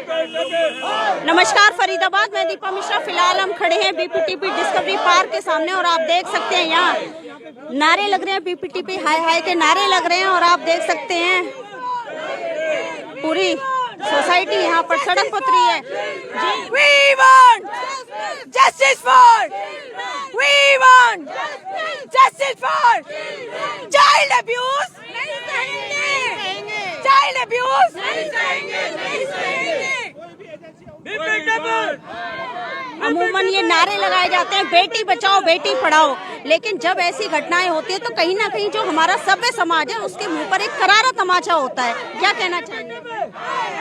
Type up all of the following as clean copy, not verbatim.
नमस्कार फरीदाबाद, मैं दीपा मिश्रा। फिलहाल हम खड़े हैं बीपीटीपी डिस्कवरी पार्क के सामने और आप देख सकते हैं यहाँ नारे लग रहे हैं। बीपीटीपी हाय हाय के नारे लग रहे हैं और आप देख सकते हैं पूरी सोसाइटी यहाँ पर सड़क पर उतरी है। We want justice for, we want justice for child abuse, child abuse, अमूमन ये नारे लगाए जाते हैं बेटी बचाओ बेटी पढ़ाओ, लेकिन जब ऐसी घटनाएं होती है तो कहीं ना कहीं जो हमारा सभ्य समाज है उसके मुंह पर एक करारा तमाचा होता है। क्या कहना चाहेंगे?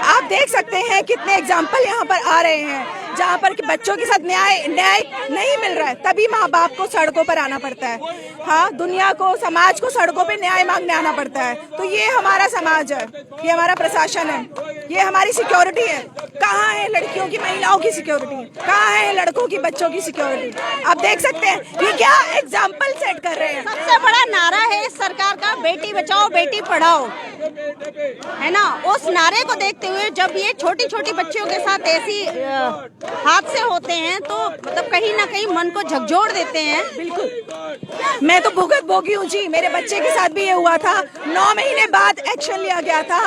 आप देख सकते हैं कितने एग्जाम्पल यहाँ पर आ रहे हैं जहाँ पर कि बच्चों के साथ न्याय नहीं मिल रहा है, तभी माँ बाप को सड़कों पर आना पड़ता है। हाँ, दुनिया को, समाज को सड़कों पे न्याय मांगने आना पड़ता है। तो ये हमारा समाज है, ये हमारा प्रशासन है, ये हमारी सिक्योरिटी है। कहाँ है लड़कियों की, महिलाओं की सिक्योरिटी? कहाँ है लड़कों की, बच्चों की सिक्योरिटी? आप देख सकते हैं ये क्या एग्जाम्पल सेट कर रहे हैं। सबसे बड़ा नारा है इस सरकार का बेटी बचाओ बेटी पढ़ाओ, है ना। उस नारे को देखते हुए जब ये छोटी छोटी बच्चियों के साथ ऐसी हादसे होते हैं तो मतलब कहीं ना कहीं मन को झकझोर देते हैं। बिल्कुल, मैं तो भुगत भोगी हूँ जी। मेरे बच्चे के साथ भी ये हुआ था। 9 महीने बाद एक्शन लिया गया था।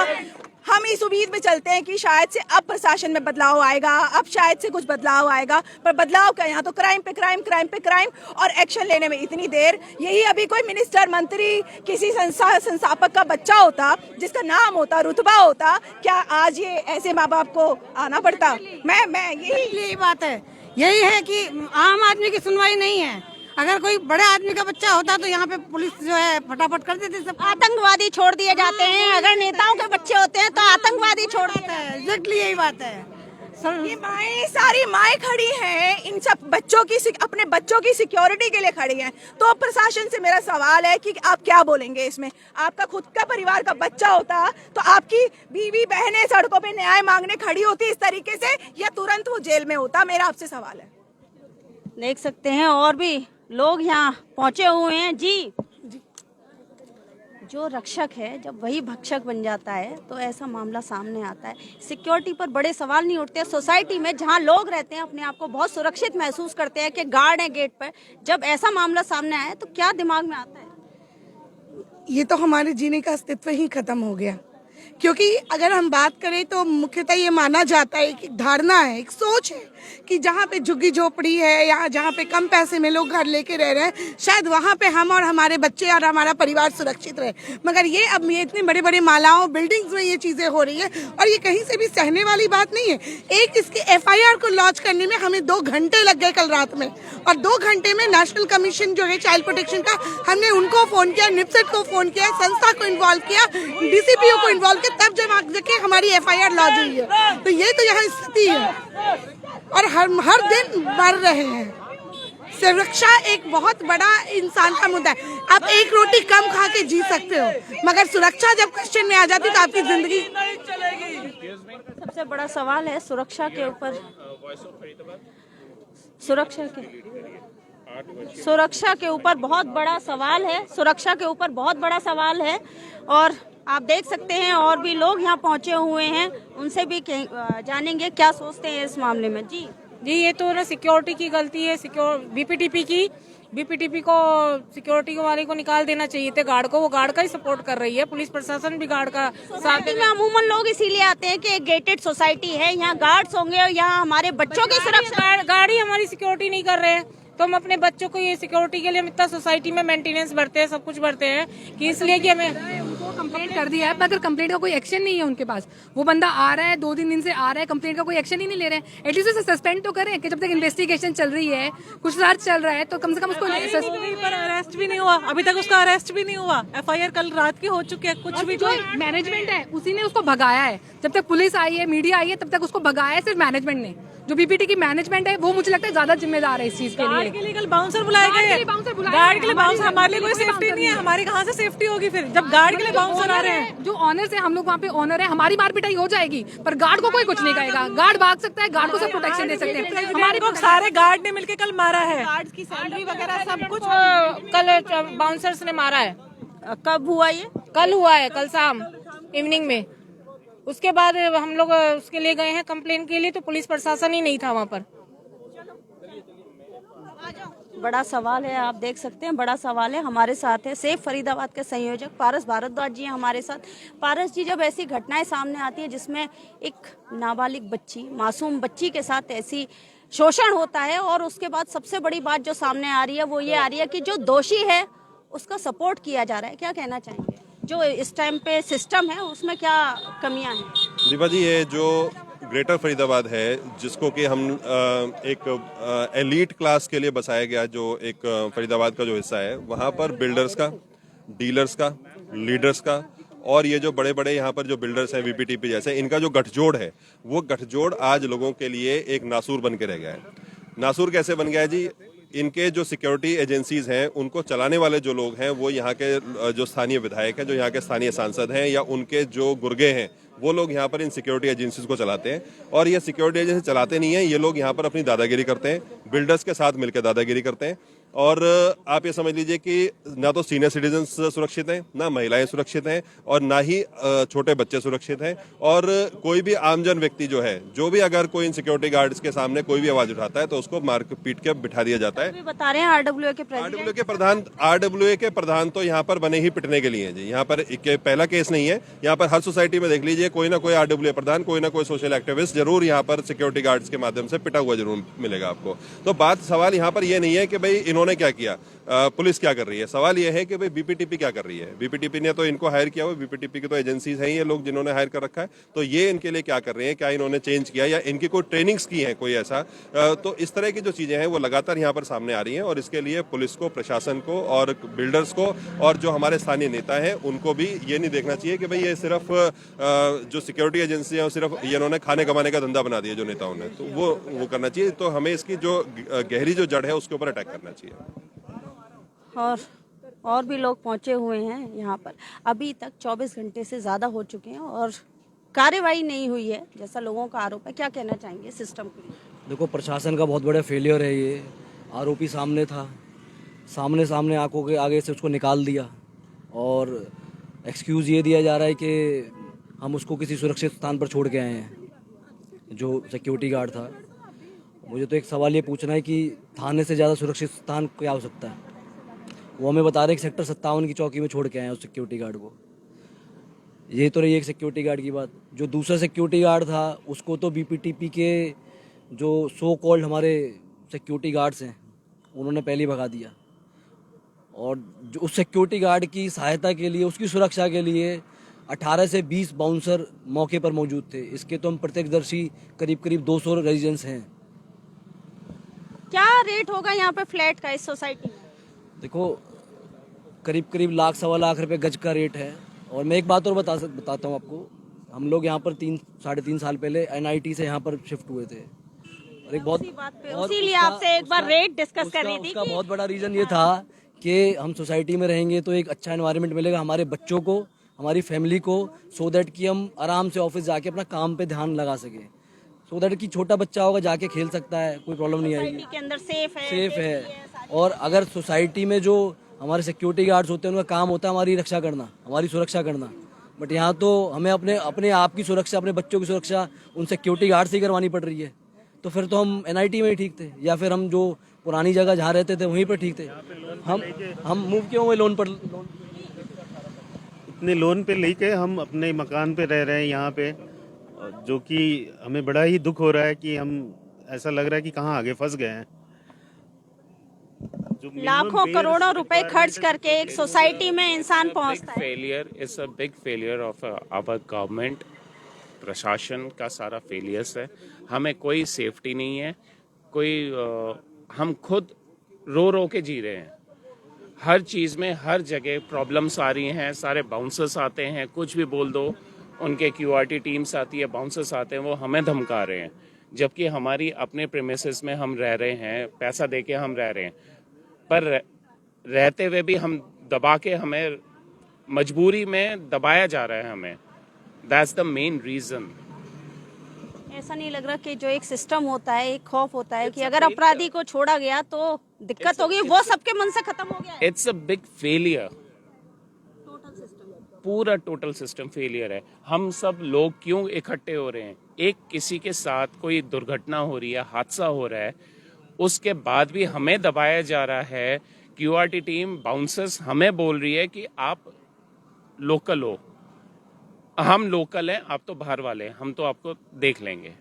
हम इस उम्मीद में चलते हैं कि शायद से अब प्रशासन में बदलाव आएगा, अब शायद से कुछ बदलाव आएगा, पर बदलाव क्या, यहाँ तो क्राइम पे क्राइम, क्राइम पे क्राइम, और एक्शन लेने में इतनी देर। यही अभी कोई मिनिस्टर, मंत्री, किसी संस्थापक का बच्चा होता, जिसका नाम होता, रुतबा होता, क्या आज ये ऐसे माँ बाप को आना पड़ता? मैं यही बात है, यही है कि आम आदमी की सुनवाई नहीं है। अगर कोई बड़े आदमी का बच्चा होता तो यहाँ पे पुलिस जो है फटाफट कर देती। सब आतंकवादी छोड़ दिए जाते हैं, अगर नेताओं के बच्चे होते हैं तो आतंकवादी छोड़ देते हैं। एग्जैक्टली यही बात है। ये माएँ, सारी माएँ खड़ी हैं इन सब बच्चों की, अपने बच्चों की सिक्योरिटी के लिए खड़ी हैं। तो प्रशासन से मेरा सवाल है कि आप क्या बोलेंगे इसमें? आपका खुद का परिवार का बच्चा होता तो आपकी बीवी बहनें सड़कों पे न्याय मांगने खड़ी होती इस तरीके से, या तुरंत वो जेल में होता? मेरा आपसे सवाल है। देख सकते हैं और भी लोग यहाँ पहुंचे हुए हैं जी। जो रक्षक है जब वही भक्षक बन जाता है तो ऐसा मामला सामने आता है। सिक्योरिटी पर बड़े सवाल नहीं उठते। सोसाइटी में जहाँ लोग रहते हैं अपने आप को बहुत सुरक्षित महसूस करते हैं कि गार्ड है गेट पर। जब ऐसा मामला सामने आया तो क्या दिमाग में आता है? ये तो हमारे जीने का अस्तित्व ही खत्म हो गया। क्योंकि अगर हम बात करें तो मुख्यतः ये माना जाता है, एक धारणा है, एक सोच है कि जहाँ पे झुग्गी झोपड़ी है या जहाँ पे कम पैसे में लोग घर लेके रह रहे हैं, शायद वहाँ पे हम और हमारे बच्चे और हमारा परिवार सुरक्षित रहे। मगर ये अब ये इतनी बड़ी बड़ी मालाओं, बिल्डिंग्स में ये चीजें हो रही है और ये कहीं से भी सहने वाली बात नहीं है। एक इसकी FIR को लॉन्च करने में हमें 2 घंटे लग गए कल रात में, और 2 घंटे में नेशनल कमीशन जो है चाइल्ड प्रोटेक्शन का, हमने उनको फोन किया, निपसेट को फोन किया, संस्था को इन्वॉल्व किया, DCPO को इन्वॉल्व किया, तब जब आगे हमारी FIR लॉन्च हुई है। तो ये तो यहाँ स्थिति है और हर दिन बढ़ रहे हैं। सुरक्षा एक बहुत बड़ा इंसान का मुद्दा है। आप एक रोटी कम खा के जी सकते हो, मगर सुरक्षा जब क्वेश्चन में आ जाती तो आपकी जिंदगी नहीं चलेगी। सबसे बड़ा सवाल है सुरक्षा के ऊपर। सुरक्षा के ऊपर बहुत बड़ा सवाल है। सुरक्षा के ऊपर बहुत बड़ा सवाल है और आप देख सकते हैं और भी लोग यहाँ पहुंचे हुए हैं, उनसे भी जानेंगे क्या सोचते हैं इस मामले में। जी, ये तो ना सिक्योरिटी की गलती है, बीपीटीपी को सिक्योरिटी वाले को निकाल देना चाहिए थे, गार्ड को। वो गार्ड का ही सपोर्ट कर रही है, पुलिस प्रशासन भी गार्ड का साथ में। अमूमन लोग इसीलिए आते हैं कि एक गेटेड सोसाइटी है, यहाँ गार्ड्स होंगे और यहाँ हमारे बच्चों की सुरक्षा। गार्ड ही हमारी सिक्योरिटी नहीं कर रहे हैं तो हम अपने बच्चों को ये सिक्योरिटी के लिए हम इतना सोसाइटी में मेंटेनेंस भरते हैं, सब कुछ भरते हैं कि इसलिए कि हमें उनको कंप्लेंट कर दिया है, मगर कंप्लेंट का कोई एक्शन नहीं है उनके पास। वो बंदा आ रहा है, 2-3 दिन से आ रहा है, कंप्लेंट का कोई एक्शन ही नहीं ले रहे हैं। एटलीस्ट उसे सस्पेंड तो करें कि जब तक इन्वेस्टिगेशन चल रही है, कुछ सर्च चल रहा है, तो कम से कम उसको पर अरेस्ट भी नहीं हुआ, अभी तक उसका अरेस्ट भी नहीं हुआ। FIR कल रात की हो चुकी है। कुछ भी जो मैनेजमेंट है उसी ने उसको भगाया है। जब तक पुलिस आई है, मीडिया आई है, तब तक उसको भगाया है सिर्फ मैनेजमेंट ने। जो बीपीटी की मैनेजमेंट है वो मुझे लगता है ज्यादा जिम्मेदार है इस चीज के लिए। गार्ड के लिए कल बाउंसर बुलाए गए, गार्ड के लिए बाउंसर। हमारे लिए कोई सेफ्टी नहीं है, हमारी कहाँ से सेफ्टी होगी फिर जब गार्ड के लिए बाउंसर आ रहे हैं? जो ऑनर है, हम लोग वहाँ पे ऑनर है, हमारी मार पिटाई हो जाएगी पर गार्ड को कोई कुछ नहीं कहेगा। गार्ड भाग सकता है, गार्ड को सब प्रोटेक्शन दे सकते हैं। हमारे को सारे गार्ड ने मिलकर कल मारा है, गार्ड की सैलरी वगैरह सब कुछ कल बाउंसर्स ने मारा है। कब हुआ ये? कल हुआ है, कल शाम इवनिंग में। उसके बाद हम लोग उसके लिए गए हैं कंप्लेन के लिए, तो पुलिस प्रशासन ही नहीं था वहाँ पर। बड़ा सवाल है, आप देख सकते हैं, बड़ा सवाल है। हमारे साथ है सेफ फरीदाबाद के संयोजक पारस भारद्वाज जी हैं हमारे साथ। पारस जी, जब ऐसी घटनाएं सामने आती है जिसमें एक नाबालिग बच्ची, मासूम बच्ची के साथ ऐसी शोषण होता है, और उसके बाद सबसे बड़ी बात जो सामने आ रही है वो ये आ रही है कि जो दोषी है उसका सपोर्ट किया जा रहा है, क्या कहना चाहेंगे? जो इस टाइम पे सिस्टम है उसमें क्या कमियां हैं? दीपा जी, ये जो ग्रेटर फरीदाबाद है, जिसको कि हम एक एलीट क्लास के लिए बसाया गया, जो एक फरीदाबाद का जो हिस्सा है, वहाँ पर बिल्डर्स का, डीलर्स का, लीडर्स का, और ये जो बड़े बड़े यहाँ पर जो बिल्डर्स हैं वीपीटीपी जैसे, इनका जो गठजोड़ है, वो गठजोड़ आज लोगों के लिए एक नासूर बन के रह गया है। नासूर कैसे बन गया है जी? इनके जो सिक्योरिटी एजेंसीज हैं, उनको चलाने वाले जो लोग हैं, वो यहाँ के जो स्थानीय विधायक हैं, जो यहाँ के स्थानीय सांसद हैं, या उनके जो गुर्गे हैं, वो लोग यहाँ पर इन सिक्योरिटी एजेंसीज को चलाते हैं। और ये सिक्योरिटी एजेंसी चलाते नहीं हैं, ये लोग यहाँ पर अपनी दादागिरी करते हैं, बिल्डर्स के साथ मिलकर दादागिरी करते हैं। और आप ये समझ लीजिए कि ना तो सीनियर सिटीजन्स सुरक्षित हैं, ना महिलाएं सुरक्षित हैं, और ना ही छोटे बच्चे सुरक्षित हैं। और कोई भी आमजन व्यक्ति जो है, जो भी अगर कोई इन सिक्योरिटी गार्ड्स के सामने कोई भी आवाज उठाता है तो उसको मार पीट के बिठा दिया जाता है। बता रहे हैं आरडब्ल्यूए के प्रेसिडेंट, आरडब्ल्यूए के प्रधान तो यहाँ पर बने ही पिटने के लिए हैं जी। यहाँ पर पहला केस नहीं है, यहाँ पर हर सोसाइटी में देख लीजिए कोई ना कोई आरडब्ल्यूए प्रधान, कोई ना कोई सोशल एक्टिविस्ट जरूर यहाँ पर सिक्योरिटी गार्ड्स के माध्यम से पिटा हुआ जरूर मिलेगा आपको। तो सवाल यहाँ पर यह नहीं है कि भाई इन्होंने क्या किया, पुलिस क्या कर रही है। सवाल यह है कि भाई बीपीटीपी क्या कर रही है। बीपीटीपी ने तो इनको हायर किया हुआ, बीपीटीपी की तो एजेंसीज हैं ये लोग जिन्होंने हायर कर रखा है, तो ये इनके लिए क्या कर रहे हैं, क्या इन्होंने चेंज किया या इनकी कोई ट्रेनिंग्स की है कोई ऐसा। तो इस तरह की जो चीजें हैं वो लगातार यहाँ पर सामने आ रही हैं, और इसके लिए पुलिस को, प्रशासन को, और बिल्डर्स को, और जो हमारे स्थानीय नेता हैं उनको भी ये नहीं देखना चाहिए कि भाई ये सिर्फ जो सिक्योरिटी एजेंसी है सिर्फ इन्होंने खाने कमाने का धंधा बना दिया जो नेताओं ने, तो वो करना चाहिए। तो हमें इसकी जो गहरी जो जड़ है उसके ऊपर अटैक करना चाहिए। और भी लोग पहुंचे हुए हैं यहाँ पर। अभी तक 24 घंटे से ज़्यादा हो चुके हैं और कार्रवाई नहीं हुई है, जैसा लोगों का आरोप है। क्या कहना चाहेंगे सिस्टम के लिए? देखो, प्रशासन का बहुत बड़ा फेलियर है ये। आरोपी सामने था, सामने आंखों के आगे से उसको निकाल दिया, और एक्सक्यूज़ ये दिया जा रहा है कि हम उसको किसी सुरक्षित स्थान पर छोड़ के आए हैं, जो सिक्योरिटी गार्ड था। मुझे तो एक सवाल ये पूछना है कि थाने से ज़्यादा सुरक्षित स्थान क्या हो सकता है? वो हमें बता रहे हैं कि सेक्टर 57 की चौकी में छोड़ के आए हैं उस सिक्योरिटी गार्ड को। ये तो रही एक सिक्योरिटी गार्ड की बात। जो दूसरा सिक्योरिटी गार्ड था उसको तो बीपीटीपी के जो सो कॉल्ड हमारे सिक्योरिटी गार्ड्स हैं उन्होंने पहले ही भगा दिया, और जो उस सिक्योरिटी गार्ड की सहायता के लिए, उसकी सुरक्षा के लिए 18 से 20 बाउंसर मौके पर मौजूद थे। इसके तो हम प्रत्यक्षदर्शी करीब 200 रेजिडेंट्स हैं। क्या रेट होगा यहाँ पे फ्लैट का इस सोसाइटी में? देखो, करीब लाख, 1.25 लाख रुपए गज का रेट है। और मैं एक बात और बताता हूँ आपको। हम लोग यहाँ पर 3-3.5 साल पहले एनआईटी से यहाँ पर शिफ्ट हुए थे, और एक बहुत इसीलिए आपसे एक बार रेट डिस्कस कर रही थी। उसका बहुत बड़ा रीजन ये था कि हम सोसाइटी में रहेंगे तो एक अच्छा एनवायरनमेंट मिलेगा हमारे बच्चों को, हमारी फैमिली को, सो दैट कि हम आराम से ऑफिस जाके अपना काम पे ध्यान लगा सके, सो दैट कि छोटा बच्चा होगा जाके खेल सकता है, कोई प्रॉब्लम नहीं आएगी, के अंदर सेफ है। और अगर सोसाइटी में जो हमारे सिक्योरिटी गार्ड्स होते हैं उनका काम होता है हमारी रक्षा करना, हमारी सुरक्षा करना, बट यहाँ तो हमें अपने आप की सुरक्षा, अपने बच्चों की सुरक्षा उन सिक्योरिटी गार्ड से ही करवानी पड़ रही है। तो फिर तो हम एनआईटी में ही ठीक थे, या फिर हम जो पुरानी जगह जहाँ रहते थे वहीं पर ठीक थे। हम मूव क्यों हुए लोन पर? इतने लोन पे लेके हम अपने मकान पे रह रहे हैं यहाँ पे, जो कि हमें बड़ा ही दुख हो रहा है कि हम, ऐसा लग रहा है कि कहाँ आगे फंस गए हैं। लाखों करोड़ों रुपए खर्च करके एक सोसाइटी में इंसान पहुंचता है। Failure is a big failure of our government. प्रशासन का सारा फेलियर्स है। हमें कोई सेफ्टी नहीं है, हम खुद रो के जी रहे हैं। हर चीज़ में हर जगह प्रॉब्लम्स आ रही हैं। सारे बाउंसर्स आते हैं, कुछ भी बोल दो, उनके क्यूआरटी टीम्स आती है, बाउंसर्स आते हैं, वो हमें धमका रहे हैं, जबकि हमारी अपने प्रेमिसेस में हम रह रहे हैं, पैसा देके हम रह रहे हैं, पर रहते हुए भी हम दबा के, हमें मजबूरी में दबाया जा रहा है हमें। That's the main reason. ऐसा नहीं लग रहा कि जो एक सिस्टम होता है, एक खौफ होता है कि अगर अपराधी को छोड़ा गया तो दिक्कत होगी, वो सबके मन से खत्म हो गया है। It's a big failure. पूरा टोटल सिस्टम फेलियर है। हम सब लोग क्यों इकट्ठे हो रहे हैं? एक किसी के साथ कोई दुर्घटना हो रही है, हादसा हो रहा है, उसके बाद भी हमें दबाया जा रहा है। क्यूआरटी टीम बाउंसर्स हमें बोल रही है कि आप लोकल हो, हम लोकल हैं, आप तो बाहर वाले हैं, हम तो आपको देख लेंगे।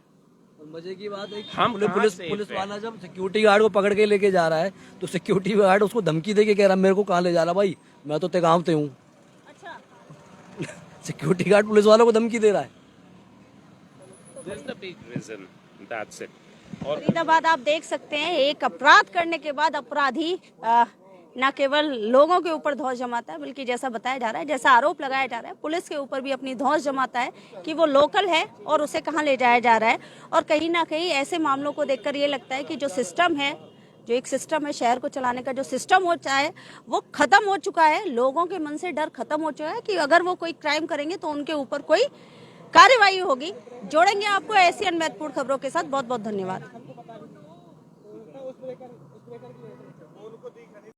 मजे की बात है हम पुलिस वाला जब सिक्योरिटी गार्ड को पकड़ के लेके जा रहा है तो सिक्योरिटी गार्ड उसको धमकी दे के कह रहा है मेरे को कहाँ ले जा रहा भाई, मैं तो तेगाम ते हूँ। अच्छा, सिक्योरिटी गार्ड पुलिस वालों को धमकी दे रहा है। That's the big reason. That's it. और फरीदाबाद आप देख सकते हैं, एक अपराध करने के बाद अपराधी न केवल लोगों के ऊपर धौंस जमाता है, बल्कि जैसा बताया जा रहा है, जैसा आरोप लगाया जा रहा है, पुलिस के ऊपर भी अपनी धौंस जमाता है कि वो लोकल है और उसे कहाँ ले जाया जा रहा है। और कहीं ना कहीं ऐसे मामलों को देखकर ये लगता है कि जो सिस्टम है, जो एक सिस्टम है शहर को चलाने का, जो सिस्टम होता है वो खत्म हो चुका है। लोगों के मन से डर खत्म हो चुका है कि अगर वो कोई क्राइम करेंगे तो उनके ऊपर कोई कार्यवाही होगी। जोड़ेंगे आपको ऐसी अन्य महत्वपूर्ण खबरों के साथ। बहुत बहुत धन्यवाद।